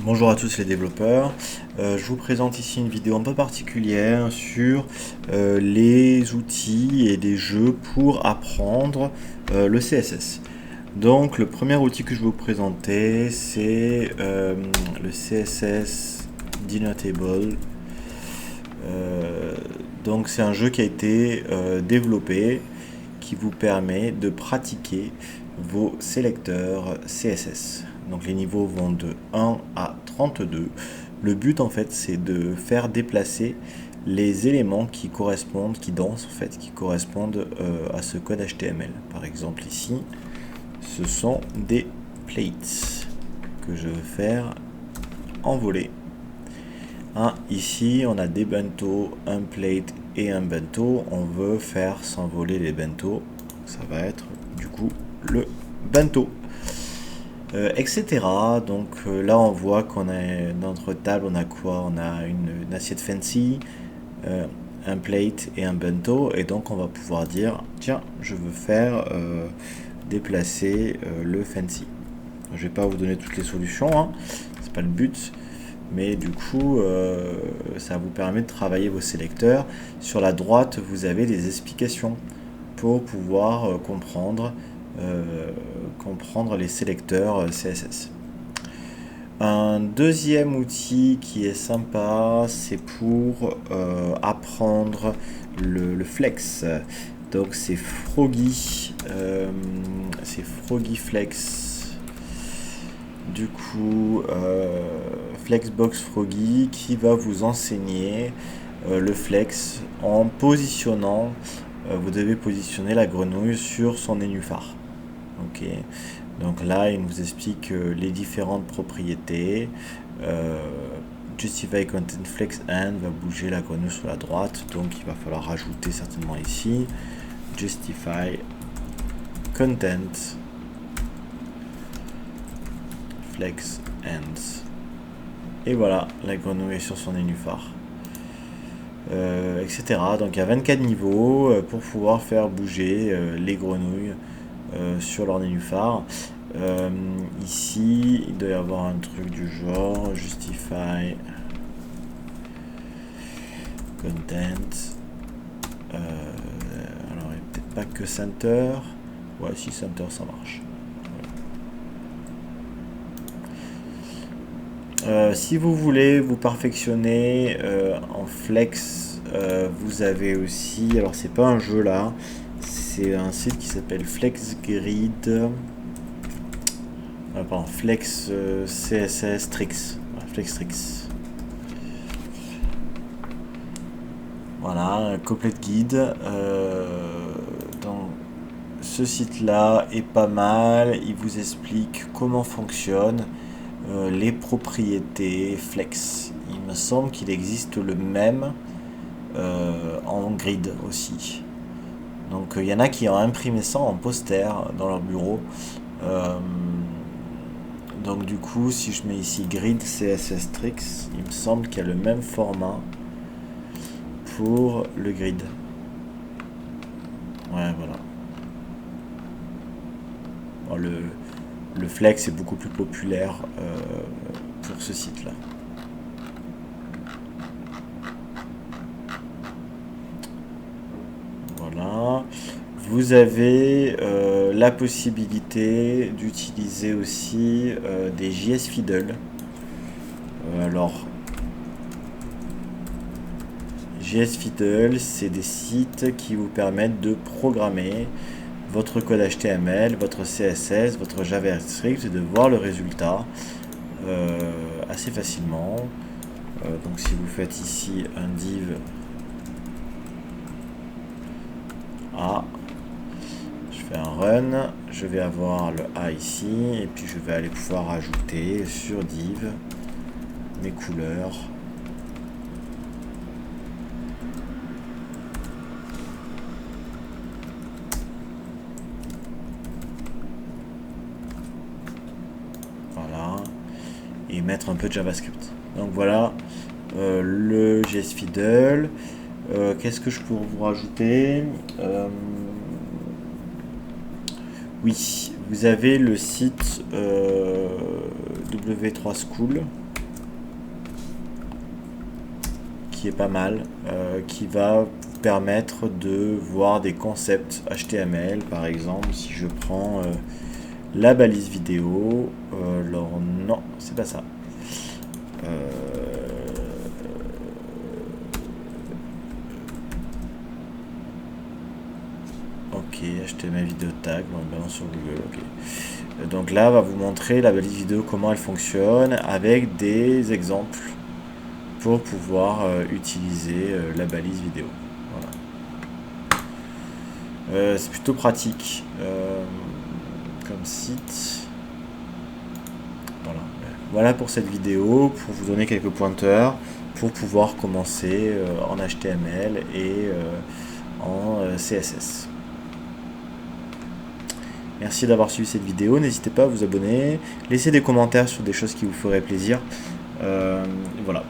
Bonjour à tous les développeurs, je vous présente ici une vidéo un peu particulière sur les outils et des jeux pour apprendre le CSS. Donc le premier outil que je vais vous présenter c'est le CSS Dinner Table. Donc c'est un jeu qui a été développé qui vous permet de pratiquer vos sélecteurs CSS. Donc les niveaux vont de 1 à 32. Le but en fait c'est de faire déplacer les éléments qui correspondent, qui dansent en fait, qui correspondent à ce code HTML. Par exemple ici, ce sont des plates que je veux faire envoler. Ici on a des bento, un plate et un bento. On veut faire s'envoler les bento. Ça va être du coup le bento. Etc. Donc là on voit qu'on a dans notre table, on a quoi? On a une assiette fancy, un plate et un bento, et donc on va pouvoir dire tiens, je veux faire déplacer le fancy. Je vais pas vous donner toutes les solutions, hein, c'est pas le but, mais du coup ça vous permet de travailler vos sélecteurs. Sur la droite vous avez des explications pour pouvoir comprendre les sélecteurs CSS. Un deuxième outil qui est sympa, c'est pour apprendre le flex. Donc c'est Froggy, Flex. Du coup, Flexbox Froggy qui va vous enseigner le flex en positionnant. Vous devez positionner la grenouille sur son nénuphar. Ok. Donc là, il nous explique les différentes propriétés. Justify Content Flex and va bouger la grenouille sur la droite. Donc il va falloir rajouter certainement ici Justify Content Flex and. Et voilà, la grenouille est sur son nénuphar. Etc. Donc il y a 24 niveaux pour pouvoir faire bouger les grenouilles sur leur nénuphar. Ici, il doit y avoir un truc du genre Justify Content. Alors, il n'y a peut-être pas que Center. Ouais, si Center, ça marche. Si vous voulez vous perfectionner en flex, vous avez aussi, alors c'est pas un jeu là, c'est un site qui s'appelle FlexGrid, pardon, Flex CSS Tricks, Flex Tricks. Voilà, un complete guide. Donc ce site là est pas mal, il vous explique comment fonctionne les propriétés flex. Il me semble qu'il existe le même en grid aussi. Donc il y en a qui ont imprimé ça en poster dans leur bureau. Donc du coup, si je mets ici grid CSS Tricks, il me semble qu'il y a le même format pour le grid. Ouais, voilà. Bon, le flex est beaucoup plus populaire pour ce site-là. Voilà. Vous avez la possibilité d'utiliser aussi des JS Fiddle. Alors, JS Fiddle, c'est des sites qui vous permettent de programmer votre code HTML, votre CSS, votre JavaScript et de voir le résultat assez facilement. Donc si vous faites ici un div A, je fais un run, je vais avoir le A ici et puis je vais aller pouvoir ajouter sur div mes couleurs. Et mettre un peu de JavaScript. Donc voilà le JS Fiddle. Qu'est-ce que je pourrais vous rajouter? Oui, vous avez le site W3School qui est pas mal, qui va vous permettre de voir des concepts HTML. Par exemple, si je prends la balise vidéo, alors non, c'est pas ça. Ok, HTML vidéo tag, on le balance sur Google. Ok. Donc là, va vous montrer la balise vidéo, comment elle fonctionne, avec des exemples pour pouvoir utiliser la balise vidéo. Voilà. C'est plutôt pratique comme site. Voilà. Voilà pour cette vidéo, pour vous donner quelques pointeurs pour pouvoir commencer en HTML et en CSS. Merci d'avoir suivi cette vidéo, n'hésitez pas à vous abonner, laissez des commentaires sur des choses qui vous feraient plaisir. Voilà.